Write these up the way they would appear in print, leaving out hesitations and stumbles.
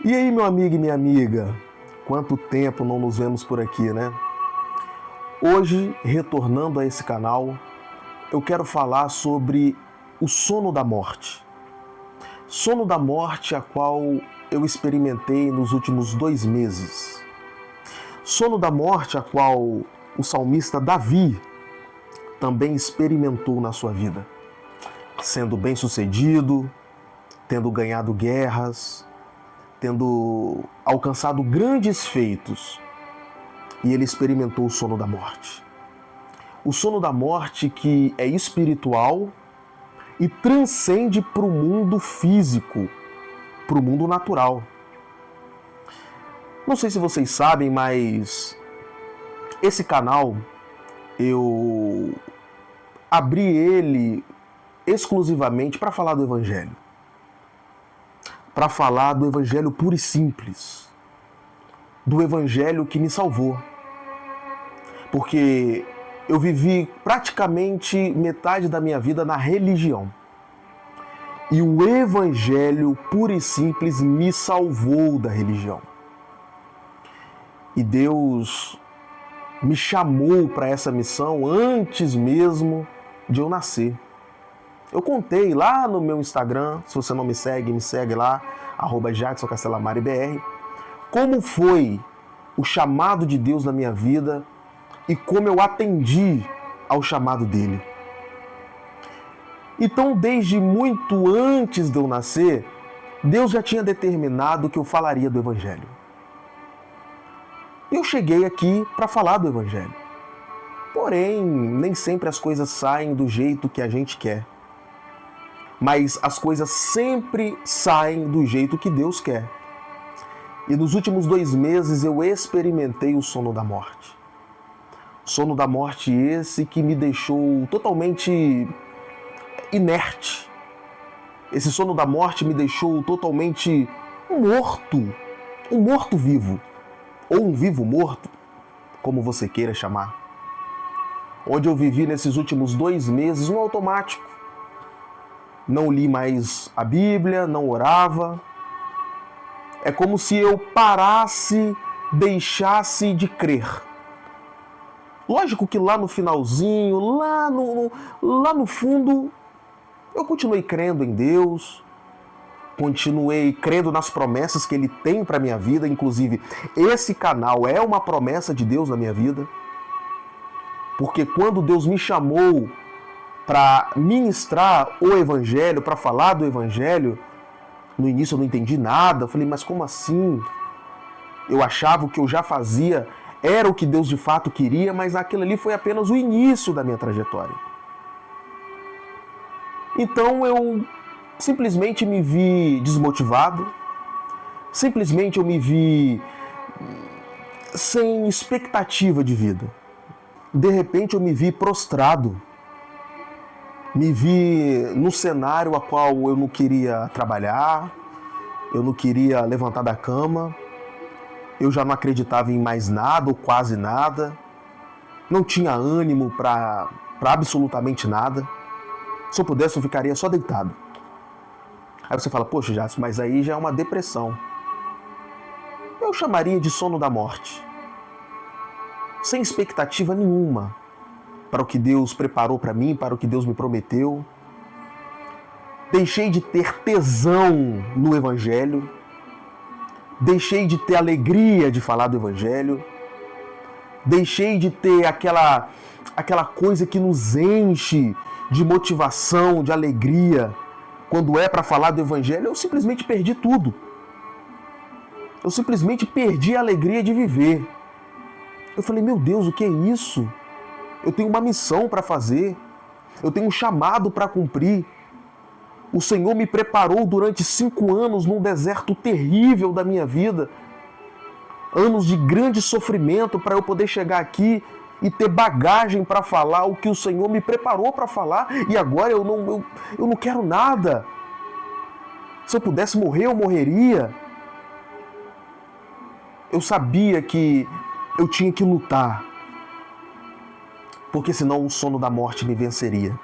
E aí, meu amigo e minha amiga? Quanto tempo não nos vemos por aqui, né? Hoje, retornando a esse canal, eu quero falar sobre o sono da morte. Sono da morte a qual eu experimentei nos últimos 2 meses. Sono da morte a qual o salmista Davi também experimentou na sua vida. Sendo bem-sucedido, tendo ganhado guerras, tendo alcançado grandes feitos, e ele experimentou o sono da morte. O sono da morte que é espiritual e transcende para o mundo físico, para o mundo natural. Não sei se vocês sabem, mas esse canal, eu abri ele exclusivamente para falar do Evangelho. Para falar do Evangelho puro e simples, do Evangelho que me salvou. Porque eu vivi praticamente metade da minha vida na religião. E o Evangelho puro e simples me salvou da religião. E Deus me chamou para essa missão antes mesmo de eu nascer. Eu contei lá no meu Instagram, se você não me segue lá, @JacksonCastellamaribr, como foi o chamado de Deus na minha vida e como eu atendi ao chamado dele. Então, desde muito antes de eu nascer, Deus já tinha determinado que eu falaria do Evangelho. E eu cheguei aqui para falar do Evangelho. Porém, nem sempre as coisas saem do jeito que a gente quer. Mas as coisas sempre saem do jeito que Deus quer. E nos últimos 2 meses eu experimentei o sono da morte. Sono da morte esse que me deixou totalmente inerte. Esse sono da morte me deixou totalmente morto. Um morto-vivo. Ou um vivo-morto, como você queira chamar. Onde eu vivi nesses últimos 2 meses no automático. Não li mais a Bíblia, não orava. É como se eu parasse, deixasse de crer. Lógico que lá no finalzinho, lá no fundo, eu continuei crendo em Deus, continuei crendo nas promessas que Ele tem para a minha vida. Inclusive, esse canal é uma promessa de Deus na minha vida. Porque quando Deus me chamou para ministrar o Evangelho, para falar do Evangelho, no início eu não entendi nada. Eu falei, mas como assim? Eu achava o que eu já fazia era o que Deus de fato queria, mas aquilo ali foi apenas o início da minha trajetória. Então eu simplesmente me vi desmotivado, simplesmente eu me vi sem expectativa de vida. De repente eu me vi prostrado. Me vi no cenário a qual eu não queria trabalhar, eu não queria levantar da cama, eu já não acreditava em mais nada ou quase nada, não tinha ânimo para absolutamente nada. Se eu pudesse, eu ficaria só deitado. Aí você fala, poxa, Jackson, mas aí já é uma depressão. Eu chamaria de sono da morte. Sem expectativa nenhuma para o que Deus preparou para mim, para o que Deus me prometeu. Deixei de ter tesão no Evangelho. Deixei de ter alegria de falar do Evangelho. Deixei de ter aquela coisa que nos enche de motivação, de alegria. Quando é para falar do Evangelho, eu simplesmente perdi tudo. Eu simplesmente perdi a alegria de viver. Eu falei, meu Deus, o que é isso? Eu tenho uma missão para fazer. Eu tenho um chamado para cumprir. O Senhor me preparou durante 5 anos num deserto terrível da minha vida. Anos de grande sofrimento para eu poder chegar aqui e ter bagagem para falar o que o Senhor me preparou para falar. E agora eu não quero nada. Se eu pudesse morrer, eu morreria. Eu sabia que eu tinha que lutar, porque senão o sono da morte me venceria.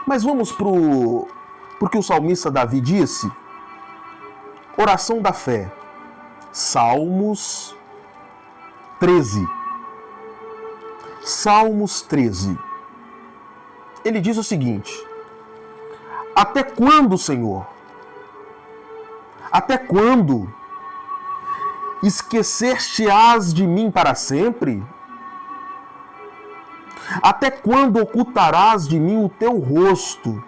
Mas vamos pro que o salmista Davi disse? Oração da fé. Salmos 13. Salmos 13. Ele diz o seguinte: até quando, Senhor? Até quando? Esquecer-te-ás de mim para sempre? Até quando ocultarás de mim o teu rosto?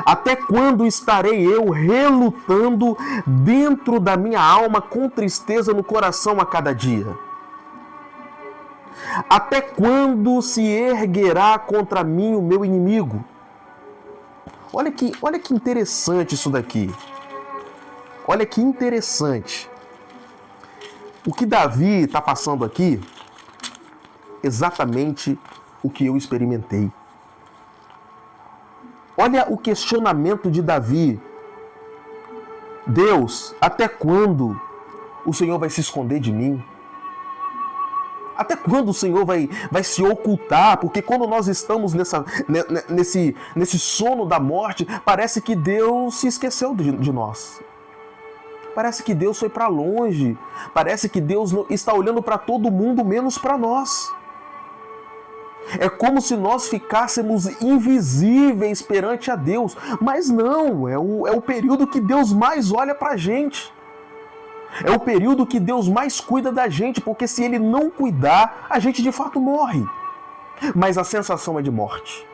Até quando estarei eu relutando dentro da minha alma com tristeza no coração a cada dia? Até quando se erguerá contra mim o meu inimigo? Olha que interessante isso daqui. Olha que interessante. O que Davi está passando aqui, exatamente o que eu experimentei. Olha o questionamento de Davi. Deus, até quando o Senhor vai se esconder de mim? Até quando o Senhor vai se ocultar? Porque quando nós estamos nesse sono da morte, parece que Deus se esqueceu de nós. Parece que Deus foi para longe. Parece que Deus está olhando para todo mundo, menos para nós. É como se nós ficássemos invisíveis perante a Deus. Mas não, é o período que Deus mais olha para a gente. É o período que Deus mais cuida da gente, porque se Ele não cuidar, a gente de fato morre. Mas a sensação é de morte.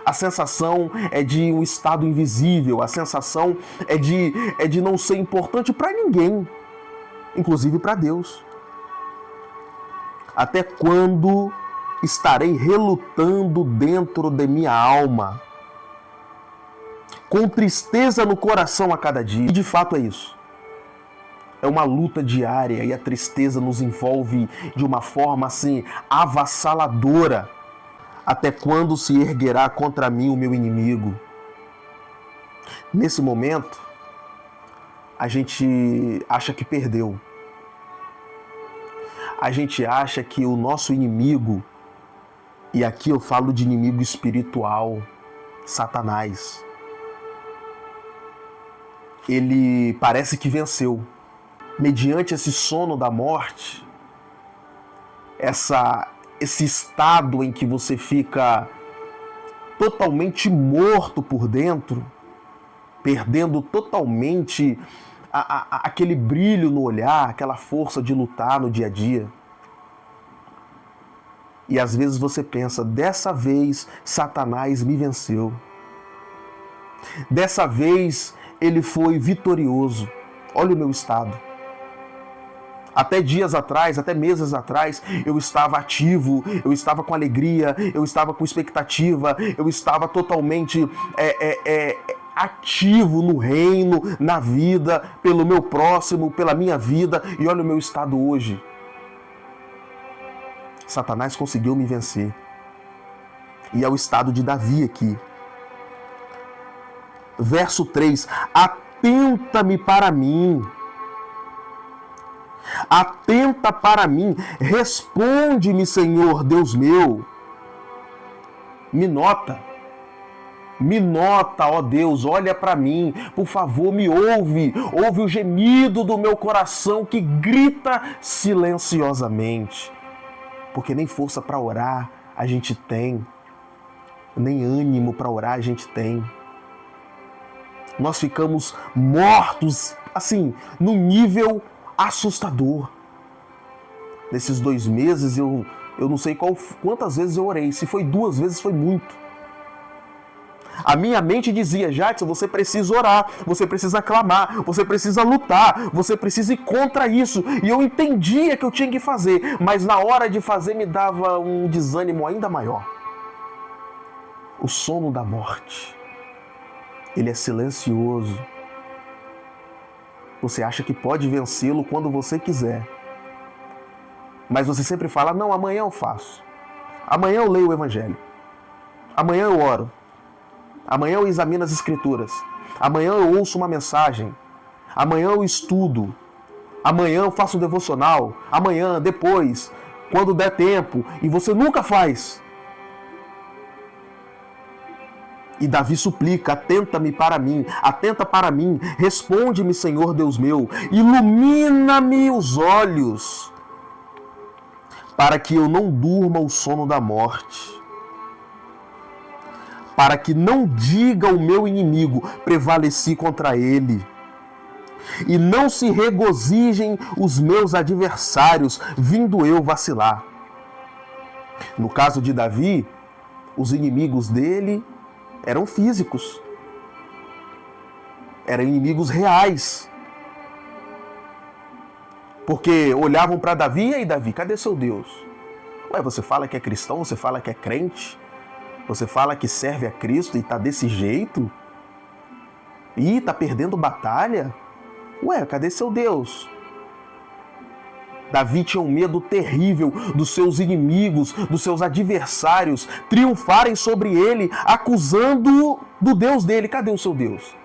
A sensação é de um estado invisível, a sensação é de não ser importante para ninguém, inclusive para Deus. Até quando estarei relutando dentro de minha alma, com tristeza no coração a cada dia? E de fato é isso. É uma luta diária e a tristeza nos envolve de uma forma assim avassaladora. Até quando se erguerá contra mim o meu inimigo? Nesse momento, a gente acha que perdeu. A gente acha que o nosso inimigo, e aqui eu falo de inimigo espiritual, Satanás, ele parece que venceu. Mediante esse sono da morte, esse estado em que você fica totalmente morto por dentro, perdendo totalmente aquele brilho no olhar, aquela força de lutar no dia a dia. E às vezes você pensa, dessa vez Satanás me venceu. Dessa vez ele foi vitorioso. Olha o meu estado. Até dias atrás, até meses atrás, eu estava ativo, eu estava com alegria, eu estava com expectativa, eu estava totalmente ativo no reino, na vida, pelo meu próximo, pela minha vida. E olha o meu estado hoje. Satanás conseguiu me vencer. E é o estado de Davi aqui. Verso 3. Atenta-me para mim. Atenta para mim, responde-me, Senhor, Deus meu. Me nota, ó Deus, olha para mim, por favor, me ouve o gemido do meu coração que grita silenciosamente, porque nem força para orar a gente tem, nem ânimo para orar a gente tem. Nós ficamos mortos, assim, no nível assustador. Nesses 2 meses eu não sei quantas vezes eu orei. Se foi 2 vezes, foi muito. A minha mente dizia, Jadson, você precisa orar, você precisa clamar, você precisa lutar, você precisa ir contra isso. E eu entendia que eu tinha que fazer, mas na hora de fazer me dava um desânimo ainda maior. O sono da morte, ele é silencioso. Você acha que pode vencê-lo quando você quiser. Mas você sempre fala, não, amanhã eu faço. Amanhã eu leio o Evangelho. Amanhã eu oro. Amanhã eu examino as Escrituras. Amanhã eu ouço uma mensagem. Amanhã eu estudo. Amanhã eu faço um devocional. Amanhã, depois, quando der tempo. E você nunca faz. E Davi suplica: atenta-me para mim, atenta para mim, responde-me, Senhor Deus meu, ilumina-me os olhos, para que eu não durma o sono da morte, para que não diga o meu inimigo: prevaleci contra ele, e não se regozijem os meus adversários, vindo eu vacilar. No caso de Davi, os inimigos dele eram físicos, eram inimigos reais, porque olhavam para Davi: e aí, Davi, cadê seu Deus? Ué, você fala que é cristão, você fala que é crente, você fala que serve a Cristo e tá desse jeito? Ih, tá perdendo batalha? Ué, cadê seu Deus? Davi tinha um medo terrível dos seus inimigos, dos seus adversários triunfarem sobre ele, acusando-o do Deus dele. Cadê o seu Deus?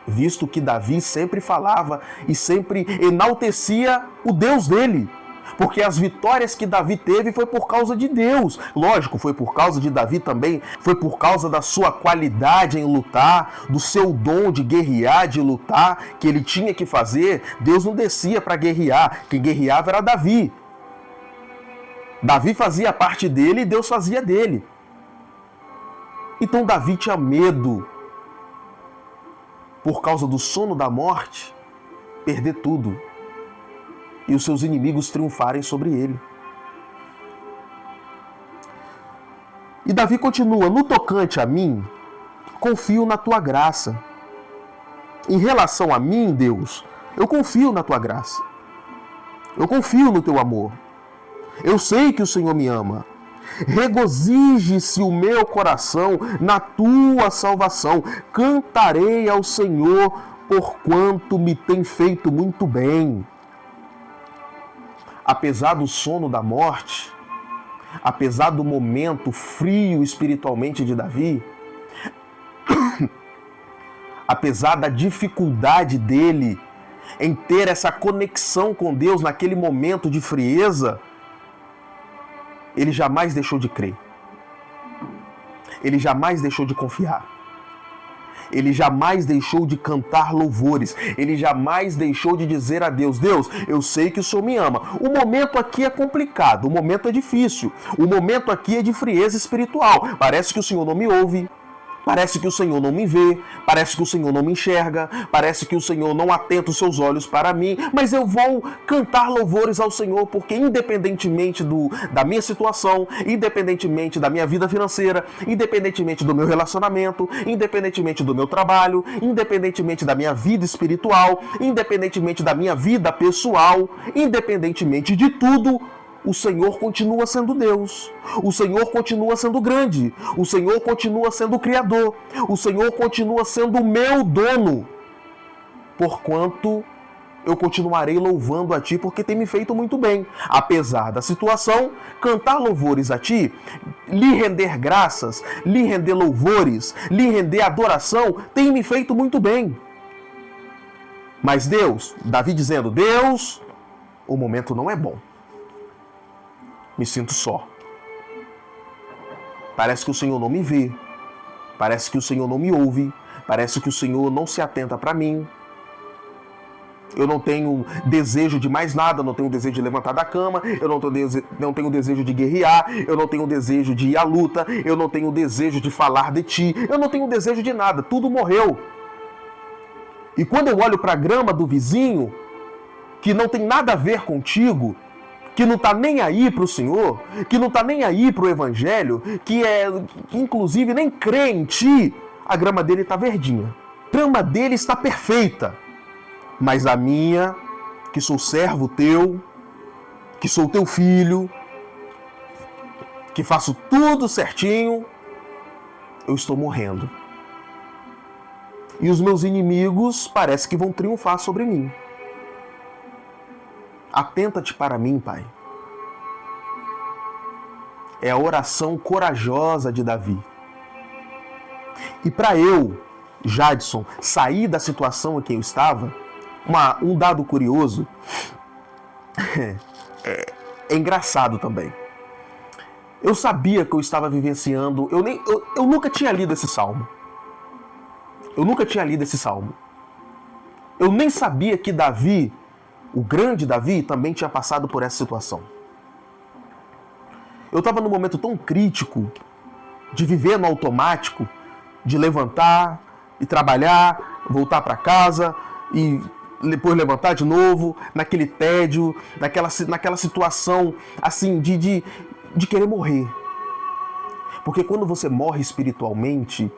Visto que Davi sempre falava e sempre enaltecia o Deus dele. Porque as vitórias que Davi teve foi por causa de Deus. Lógico, foi por causa de Davi também, foi por causa da sua qualidade em lutar, do seu dom de guerrear, de lutar, que ele tinha que fazer. Deus não descia para guerrear, quem guerreava era Davi. Davi fazia parte dele e Deus fazia dele. Então Davi tinha medo, por causa do sono da morte, perder tudo e os seus inimigos triunfarem sobre ele. E Davi continua: no tocante a mim, confio na tua graça. Em relação a mim, Deus, eu confio na tua graça. Eu confio no teu amor. Eu sei que o Senhor me ama. Regozije-se o meu coração na tua salvação. Cantarei ao Senhor, porquanto me tem feito muito bem. Apesar do sono da morte, apesar do momento frio espiritualmente de Davi, apesar da dificuldade dele em ter essa conexão com Deus naquele momento de frieza, ele jamais deixou de crer. Ele jamais deixou de confiar. Ele jamais deixou de cantar louvores. Ele jamais deixou de dizer a Deus: Deus, eu sei que o Senhor me ama. O momento aqui é complicado, o momento é difícil. O momento aqui é de frieza espiritual. Parece que o Senhor não me ouve. Parece que o Senhor não me vê, parece que o Senhor não me enxerga, parece que o Senhor não atenta os seus olhos para mim, mas eu vou cantar louvores ao Senhor, porque independentemente da minha situação, independentemente da minha vida financeira, independentemente do meu relacionamento, independentemente do meu trabalho, independentemente da minha vida espiritual, independentemente da minha vida pessoal, independentemente de tudo, o Senhor continua sendo Deus, o Senhor continua sendo grande, o Senhor continua sendo o Criador, o Senhor continua sendo o meu dono, porquanto eu continuarei louvando a Ti, porque tem me feito muito bem. Apesar da situação, cantar louvores a Ti, lhe render graças, lhe render louvores, lhe render adoração, tem me feito muito bem. Mas Deus, Davi dizendo: Deus, o momento não é bom. Me sinto só. Parece que o Senhor não me vê. Parece que o Senhor não me ouve. Parece que o Senhor não se atenta para mim. Eu não tenho desejo de mais nada. Não tenho desejo de levantar da cama. Eu não tenho desejo de guerrear. Eu não tenho desejo de ir à luta. Eu não tenho desejo de falar de Ti. Eu não tenho desejo de nada. Tudo morreu. E quando eu olho para a grama do vizinho, que não tem nada a ver contigo, que não está nem aí para o Senhor, que não está nem aí para o Evangelho, que inclusive nem crê em Ti, a grama dele está verdinha. A grama dele está perfeita. Mas a minha, que sou servo Teu, que sou Teu filho, que faço tudo certinho, eu estou morrendo. E os meus inimigos parece que vão triunfar sobre mim. Atenta-te para mim, Pai. É a oração corajosa de Davi. E para eu, Jadson, sair da situação em que eu estava, um dado curioso, é engraçado também. Eu sabia que eu estava vivenciando, eu nunca tinha lido esse salmo. Eu nunca tinha lido esse salmo. Eu nem sabia que Davi, o grande Davi, também tinha passado por essa situação. Eu estava num momento tão crítico de viver no automático, de levantar e trabalhar, voltar para casa e depois levantar de novo, naquele tédio, naquela situação assim de querer morrer. Porque quando você morre espiritualmente,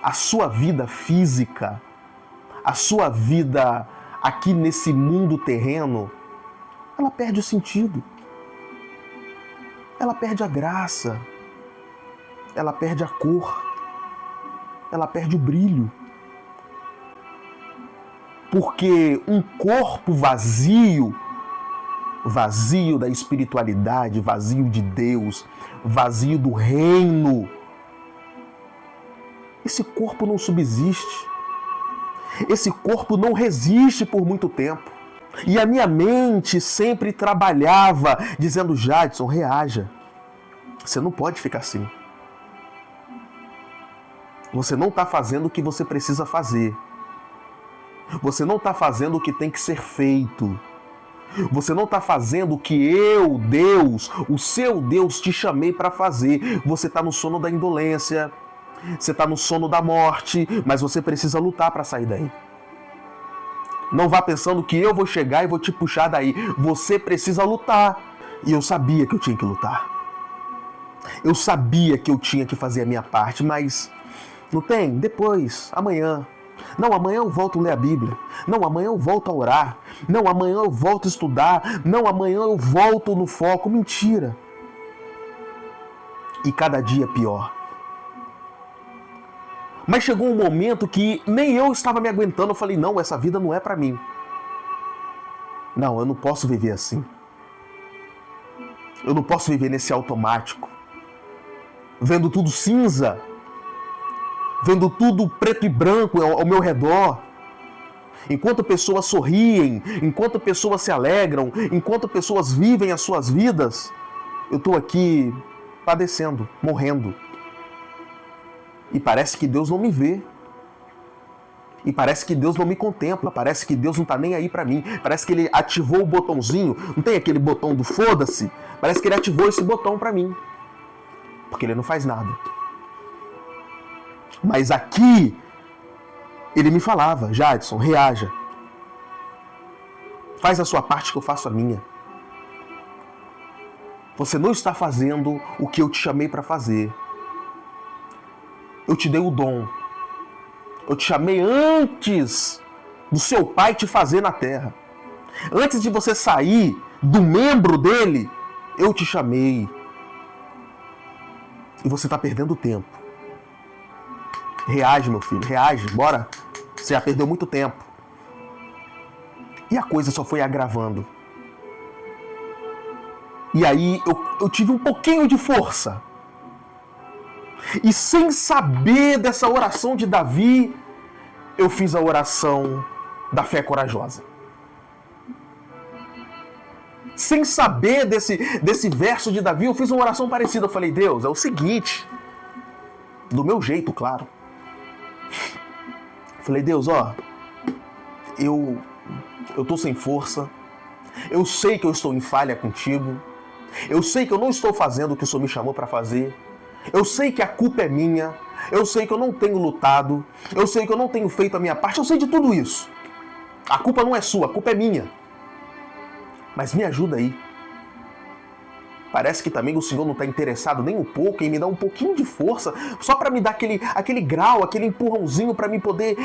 a sua vida física, a sua vida aqui nesse mundo terreno, ela perde o sentido. Ela perde a graça. Ela perde a cor. Ela perde o brilho. Porque um corpo vazio, vazio da espiritualidade, vazio de Deus, vazio do reino, esse corpo não subsiste. Esse corpo não resiste por muito tempo. E a minha mente sempre trabalhava dizendo: Jadson, reaja. Você não pode ficar assim. Você não está fazendo o que você precisa fazer. Você não está fazendo o que tem que ser feito. Você não está fazendo o que eu, Deus, o seu Deus, te chamei para fazer. Você está no sono da indolência. Você está no sono da morte. Mas você precisa lutar para sair daí. Não vá pensando que eu vou chegar e vou te puxar daí. Você precisa lutar. E eu sabia que eu tinha que lutar. Eu sabia que eu tinha que fazer a minha parte, mas não tem? Depois, amanhã. Não, amanhã eu volto a ler a Bíblia. Não, amanhã eu volto a orar. Não, amanhã eu volto a estudar. Não, amanhã eu volto no foco. Mentira. E cada dia pior. Mas chegou um momento que nem eu estava me aguentando. Eu falei: não, essa vida não é para mim. Não, eu não posso viver assim. Eu não posso viver nesse automático. Vendo tudo cinza. Vendo tudo preto e branco ao meu redor. Enquanto pessoas sorriem, enquanto pessoas se alegram, enquanto pessoas vivem as suas vidas, eu estou aqui padecendo, morrendo. E parece que Deus não me vê. E parece que Deus não me contempla. Parece que Deus não está nem aí para mim. Parece que Ele ativou o botãozinho. Não tem aquele botão do foda-se? Parece que Ele ativou esse botão para mim. Porque Ele não faz nada. Mas aqui, Ele me falava: Jadson, reaja. Faz a sua parte que eu faço a minha. Você não está fazendo o que eu te chamei para fazer. Eu te dei o dom. Eu te chamei antes do seu pai te fazer na terra. Antes de você sair do membro dele, eu te chamei. E você está perdendo tempo. Reage, meu filho, reage, bora. Você já perdeu muito tempo. E a coisa só foi agravando. E aí eu tive um pouquinho de força. E sem saber dessa oração de Davi, eu fiz a oração da fé corajosa. Sem saber desse verso de Davi, eu fiz uma oração parecida. Eu falei: Deus, é o seguinte, do meu jeito, claro. Eu falei: Deus, ó, eu tô sem força. Eu sei que eu estou em falha contigo. Eu sei que eu não estou fazendo o que o Senhor me chamou para fazer. Eu sei que a culpa é minha. Eu sei que eu não tenho lutado. Eu sei que eu não tenho feito a minha parte. Eu sei de tudo isso. A culpa não é sua, a culpa é minha. Mas me ajuda aí. Parece que também o Senhor não está interessado nem um pouco em me dar um pouquinho de força, só para me dar aquele grau, aquele empurrãozinho para me poder,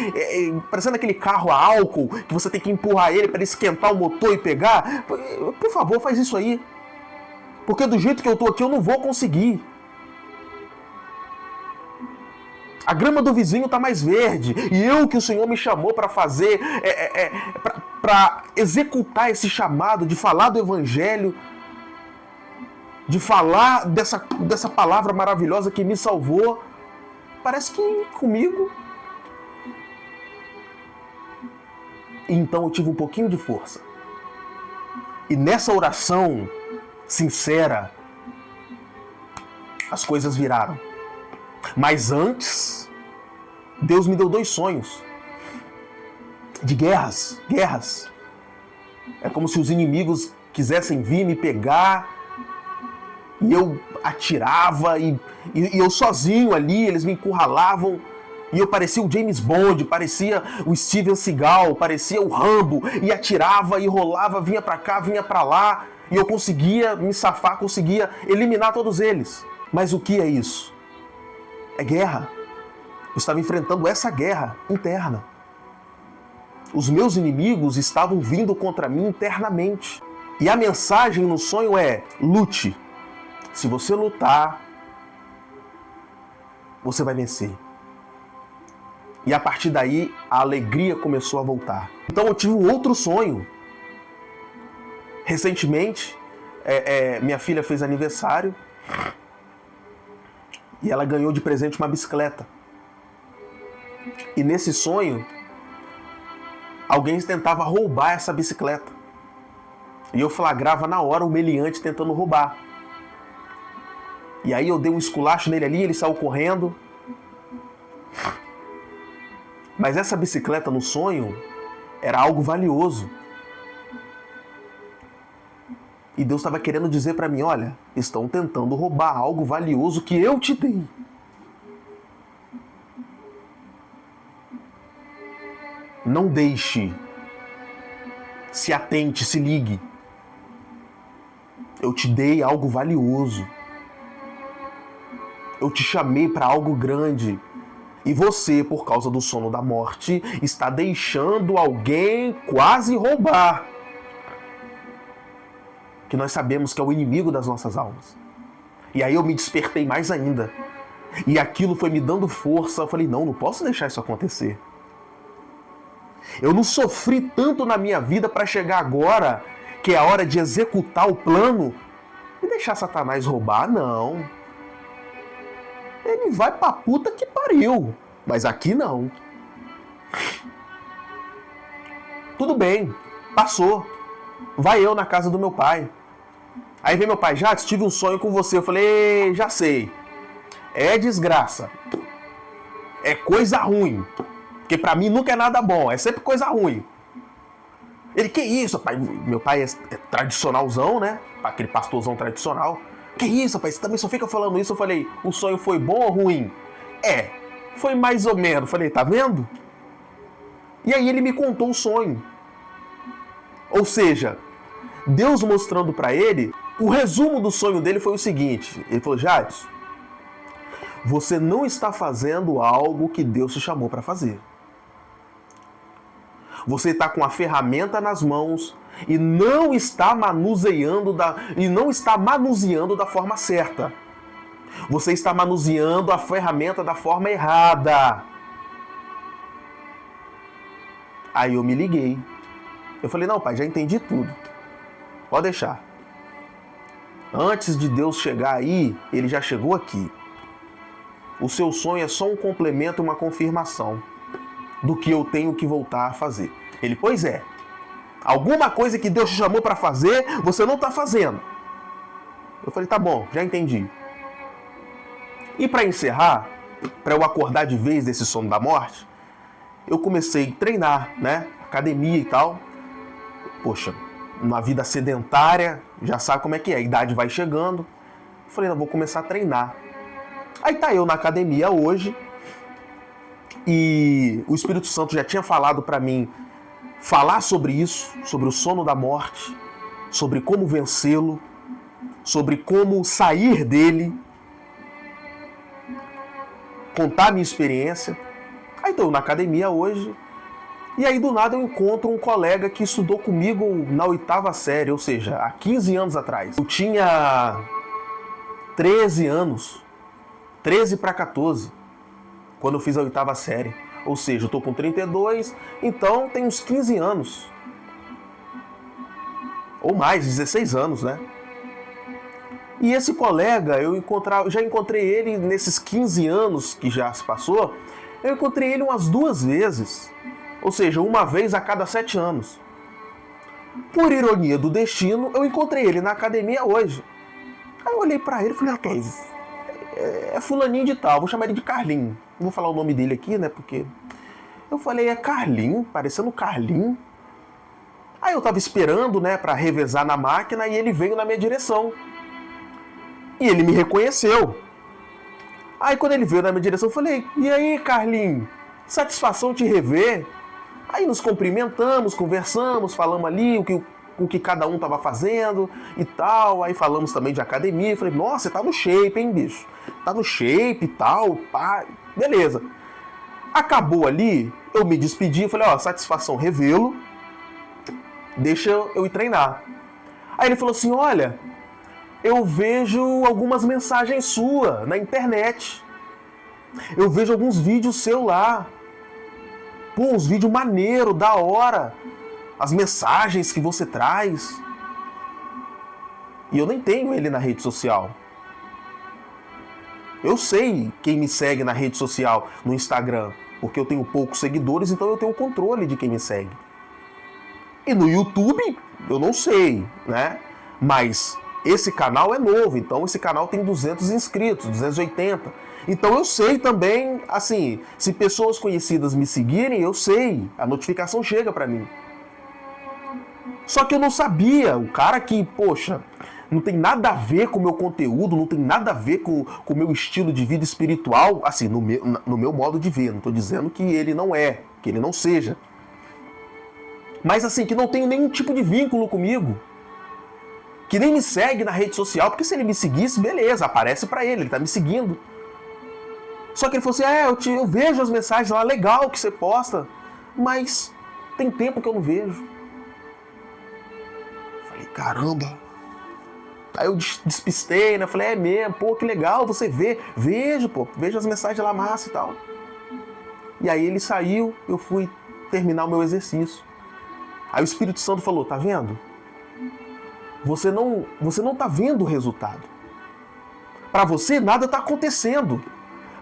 parecendo aquele carro a álcool, que você tem que empurrar ele para ele esquentar o motor e pegar. Por favor, faz isso aí. Porque do jeito que eu estou aqui, eu não vou conseguir. A grama do vizinho está mais verde. E eu que o Senhor me chamou para fazer, para executar esse chamado de falar do Evangelho, de falar dessa palavra maravilhosa que me salvou, parece que comigo. Então eu tive um pouquinho de força. E nessa oração sincera, as coisas viraram. Mas antes, Deus me deu 2 sonhos de guerras. É como se os inimigos quisessem vir me pegar e eu atirava e eu sozinho ali, eles me encurralavam e eu parecia o James Bond, parecia o Steven Seagal, parecia o Rambo e atirava e rolava, vinha pra cá, vinha pra lá e eu conseguia me safar, conseguia eliminar todos eles. Mas o que é isso? É guerra. Eu estava enfrentando essa guerra interna. Os meus inimigos estavam vindo contra mim internamente. E a mensagem no sonho é: lute. Se você lutar, você vai vencer. E a partir daí, a alegria começou a voltar. Então eu tive um outro sonho. Recentemente, minha filha fez aniversário e ela ganhou de presente uma bicicleta. E nesse sonho, alguém tentava roubar essa bicicleta. E eu flagrava na hora o meliante tentando roubar. E aí eu dei um esculacho nele ali, ele saiu correndo. Mas essa bicicleta no sonho era algo valioso. E Deus estava querendo dizer para mim: olha, estão tentando roubar algo valioso que eu te dei. Não deixe. Se atente, se ligue. Eu te dei algo valioso. Eu te chamei para algo grande. E você, por causa do sono da morte, está deixando alguém quase roubar. Que nós sabemos que é o inimigo das nossas almas. E aí eu me despertei mais ainda. E aquilo foi me dando força. Eu falei: não posso deixar isso acontecer. Eu não sofri tanto na minha vida para chegar agora, que é a hora de executar o plano, e deixar Satanás roubar, não. Ele vai pra puta que pariu. Mas aqui não. Tudo bem, passou. Vai eu na casa do meu pai. Aí vem meu pai: Jacques, tive um sonho com você. Eu falei: já sei. É desgraça. É coisa ruim. Porque pra mim nunca é nada bom, é sempre coisa ruim. Ele: que isso, pai? Meu pai é tradicionalzão, né? Aquele pastorzão tradicional. Que isso, pai? Você também só fica falando isso? Eu falei: o sonho foi bom ou ruim? Foi mais ou menos. Eu falei: tá vendo? E aí ele me contou o sonho. Ou seja, Deus mostrando pra ele, o resumo do sonho dele foi o seguinte. Ele falou: Jades, você não está fazendo algo que Deus te chamou para fazer. Você está com a ferramenta nas mãos e não está manuseando da forma certa. Você está manuseando a ferramenta da forma errada. Aí eu me liguei. Eu falei: não, pai, já entendi tudo. Pode deixar. Antes de Deus chegar aí, ele já chegou aqui. O seu sonho é só um complemento, uma confirmação do que eu tenho que voltar a fazer. Ele: pois é. Alguma coisa que Deus te chamou para fazer, você não está fazendo. Eu falei: tá bom, já entendi. E para encerrar, para eu acordar de vez desse sono da morte, eu comecei a treinar, né? Academia e tal. Poxa, uma vida sedentária, já sabe como é que é, a idade vai chegando. Eu falei: não, vou começar a treinar. Aí tá eu na academia hoje e o Espírito Santo já tinha falado para mim falar sobre isso, sobre o sono da morte, sobre como vencê-lo, sobre como sair dele, contar minha experiência. Aí tô eu na academia hoje e aí do nada eu encontro um colega que estudou comigo na 8ª série, ou seja, há 15 anos atrás. Eu tinha 13 anos. 13 para 14, quando eu fiz a 8ª série. Ou seja, eu tô com 32, então tem uns 15 anos. Ou mais, 16 anos, né? E esse colega, eu já encontrei ele nesses 15 anos que já se passou, eu encontrei ele umas 2 vezes. Ou seja, uma vez a cada 7 anos. Por ironia do destino, eu encontrei ele na academia hoje. Aí eu olhei pra ele e falei: rapaz, é fulaninho de tal, vou chamar ele de Carlinho. Não vou falar o nome dele aqui, né, porque... Eu falei, é Carlinho, parecendo Carlinho. Aí eu tava esperando, né, pra revezar na máquina, e ele veio na minha direção. E ele me reconheceu. Aí quando ele veio na minha direção, eu falei, e aí, Carlinho, satisfação te rever. Aí nos cumprimentamos, conversamos, falamos ali o que cada um tava fazendo e tal. Aí falamos também de academia. Eu falei, nossa, você tá no shape, hein, bicho? Tá no shape e tal, pá. Beleza. Acabou ali, eu me despedi e falei, ó, satisfação revê-lo. Deixa eu ir treinar. Aí ele falou assim, olha, eu vejo algumas mensagens suas na internet. Eu vejo alguns vídeos seus lá. Pô, uns vídeos maneiros, da hora. As mensagens que você traz. E eu nem tenho ele na rede social. Eu sei quem me segue na rede social, no Instagram, porque eu tenho poucos seguidores, então eu tenho controle de quem me segue. E no YouTube, eu não sei, né? Mas esse canal é novo, então esse canal tem 200 inscritos, 280. Então eu sei também, assim, se pessoas conhecidas me seguirem, eu sei, a notificação chega pra mim. Só que eu não sabia, o cara que, poxa, não tem nada a ver com o meu conteúdo, não tem nada a ver com o meu estilo de vida espiritual, assim, no meu modo de ver, não estou dizendo que ele não é, que ele não seja. Mas assim, que não tem nenhum tipo de vínculo comigo, que nem me segue na rede social, porque se ele me seguisse, beleza, aparece pra ele tá me seguindo. Só que ele falou assim, eu vejo as mensagens lá, legal que você posta, mas tem tempo que eu não vejo. Falei, caramba. Aí eu despistei, né? Falei, é mesmo, pô, que legal, você vê. Vejo, pô, vejo as mensagens lá massa e tal. E aí ele saiu, eu fui terminar o meu exercício. Aí o Espírito Santo falou, tá vendo? Você não tá vendo o resultado. Para você, nada tá acontecendo.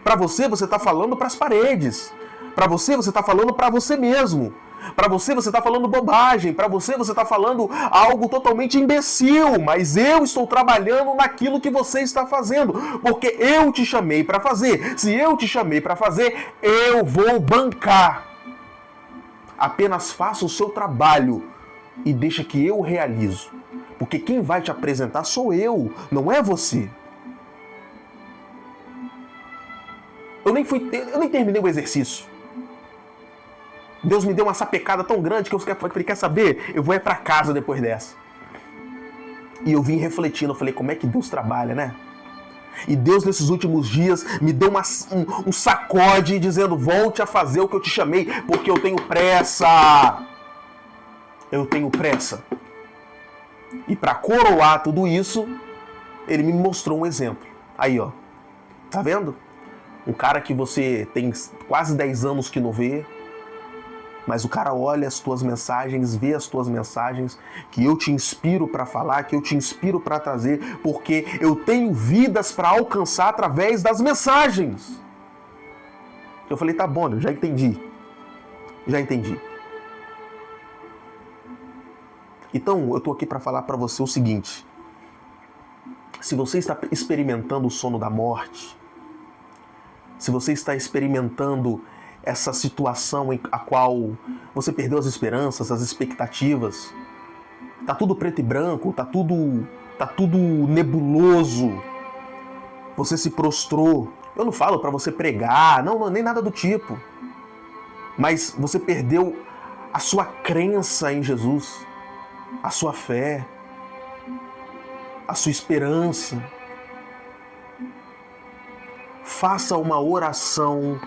Para você tá falando para as paredes. Para você tá falando para você mesmo. Para você está falando bobagem. Para você está falando algo totalmente imbecil. Mas eu estou trabalhando naquilo que você está fazendo. Porque eu te chamei para fazer. Se eu te chamei para fazer, eu vou bancar. Apenas faça o seu trabalho e deixa que eu realizo. Porque quem vai te apresentar sou eu, não é você. Eu nem terminei o exercício. Deus me deu uma sapecada tão grande que eu falei, quer saber? Eu vou ir para casa depois dessa. E eu vim refletindo, eu falei, como é que Deus trabalha, né? E Deus, nesses últimos dias, me deu um sacode dizendo, volte a fazer o que eu te chamei, porque eu tenho pressa. Eu tenho pressa. E para coroar tudo isso, ele me mostrou um exemplo. Aí, ó. Tá vendo? Um cara que você tem quase 10 anos que não vê, mas o cara olha as tuas mensagens, vê as tuas mensagens, que eu te inspiro para falar, que eu te inspiro para trazer, porque eu tenho vidas para alcançar através das mensagens. Eu falei, tá bom, eu já entendi. Já entendi. Então, eu tô aqui para falar para você o seguinte. Se você está experimentando o sono da morte, se você está experimentando essa situação em a qual você perdeu as esperanças, as expectativas, tá tudo preto e branco, tá tudo nebuloso, você se prostrou. Eu não falo para você pregar, não, nem nada do tipo, mas você perdeu a sua crença em Jesus, a sua fé, a sua esperança. Faça uma oração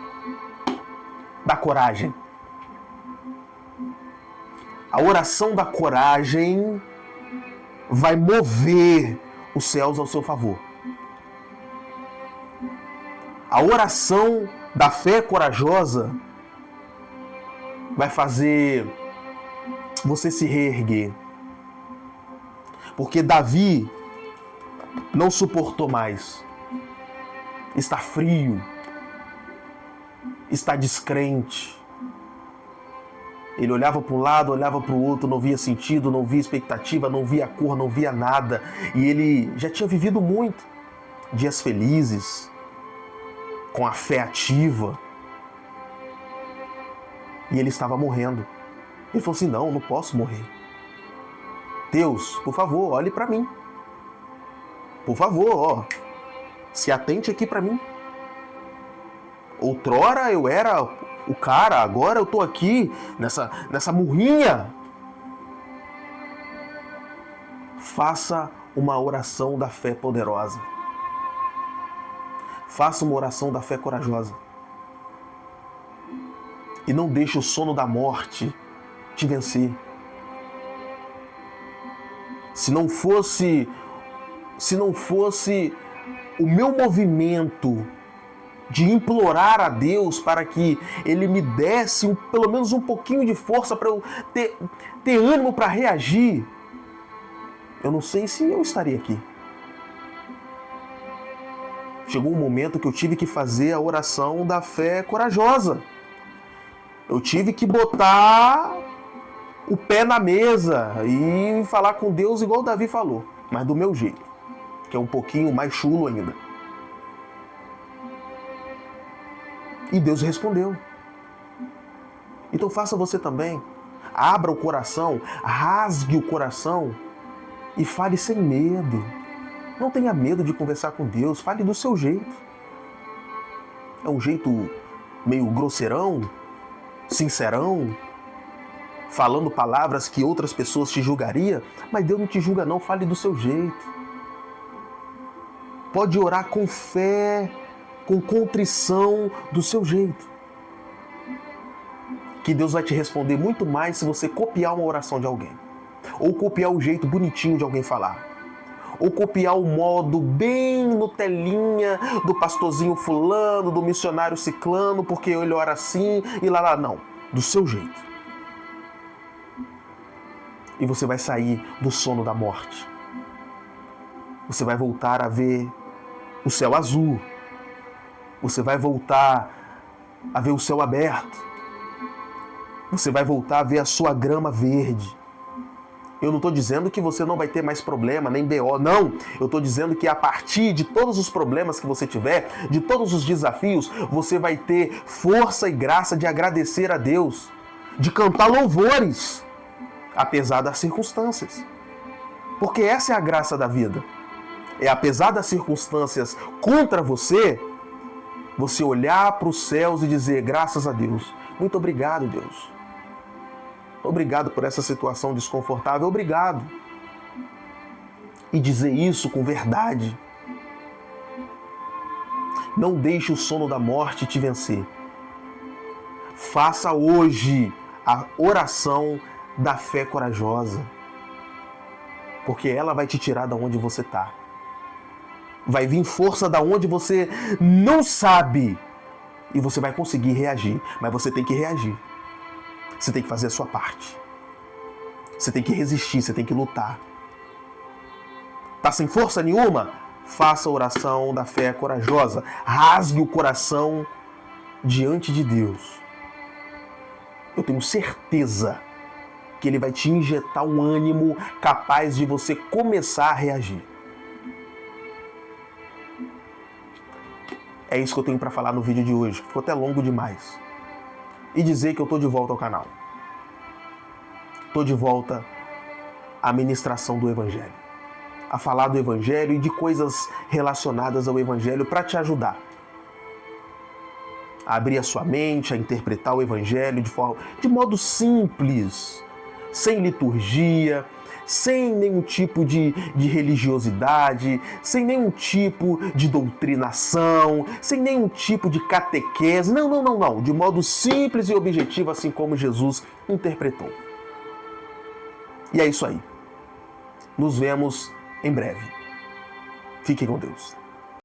da coragem. A oração da coragem vai mover os céus ao seu favor. A oração da fé corajosa vai fazer você se reerguer. Porque Davi não suportou mais. Está frio. Está descrente. Ele olhava para um lado, olhava para o outro, não via sentido, não via expectativa, não via cor, não via nada. E ele já tinha vivido muito. Dias felizes, com a fé ativa. E ele estava morrendo. Ele falou assim, não posso morrer. Deus, por favor, olhe para mim. Por favor, se atente aqui para mim. Outrora eu era o cara, agora eu tô aqui nessa murrinha. Faça uma oração da fé poderosa. Faça uma oração da fé corajosa. E não deixe o sono da morte te vencer. Se não fosse o meu movimento de implorar a Deus para que Ele me desse pelo menos um pouquinho de força para eu ter ânimo para reagir, eu não sei se eu estaria aqui. Chegou um momento que eu tive que fazer a oração da fé corajosa. Eu tive que botar o pé na mesa e falar com Deus igual Davi falou, mas do meu jeito, que é um pouquinho mais chulo ainda. E Deus respondeu. Então faça você também. Abra o coração, rasgue o coração e fale sem medo. Não tenha medo de conversar com Deus, fale do seu jeito. É um jeito meio grosseirão, sincerão, falando palavras que outras pessoas te julgariam, mas Deus não te julga não, fale do seu jeito. Pode orar com fé, com contrição, do seu jeito. Que Deus vai te responder muito mais se você copiar uma oração de alguém. Ou copiar o jeito bonitinho de alguém falar. Ou copiar o modo bem Nutelinha do pastorzinho fulano, do missionário ciclano, porque ele ora assim e lá. Não, do seu jeito. E você vai sair do sono da morte. Você vai voltar a ver o céu azul. Você vai voltar a ver o céu aberto. Você vai voltar a ver a sua grama verde. Eu não estou dizendo que você não vai ter mais problema, nem BO, não. Eu estou dizendo que a partir de todos os problemas que você tiver, de todos os desafios, você vai ter força e graça de agradecer a Deus, de cantar louvores, apesar das circunstâncias. Porque essa é a graça da vida. É apesar das circunstâncias contra você, você olhar para os céus e dizer, graças a Deus, muito obrigado, Deus. Obrigado por essa situação desconfortável, obrigado. E dizer isso com verdade. Não deixe o sono da morte te vencer. Faça hoje a oração da fé corajosa. Porque ela vai te tirar da onde você está. Vai vir força da onde você não sabe. E você vai conseguir reagir. Mas você tem que reagir. Você tem que fazer a sua parte. Você tem que resistir, você tem que lutar. Tá sem força nenhuma? Faça a oração da fé corajosa. Rasgue o coração diante de Deus. Eu tenho certeza que Ele vai te injetar um ânimo capaz de você começar a reagir. É isso que eu tenho para falar no vídeo de hoje. Ficou até longo demais. E dizer que eu estou de volta ao canal. Estou de volta à ministração do Evangelho. A falar do Evangelho e de coisas relacionadas ao Evangelho para te ajudar. A abrir a sua mente, a interpretar o Evangelho de modo simples, sem liturgia, sem nenhum tipo de religiosidade, sem nenhum tipo de doutrinação, sem nenhum tipo de catequese. Não. De modo simples e objetivo, assim como Jesus interpretou. E é isso aí. Nos vemos em breve. Fiquem com Deus.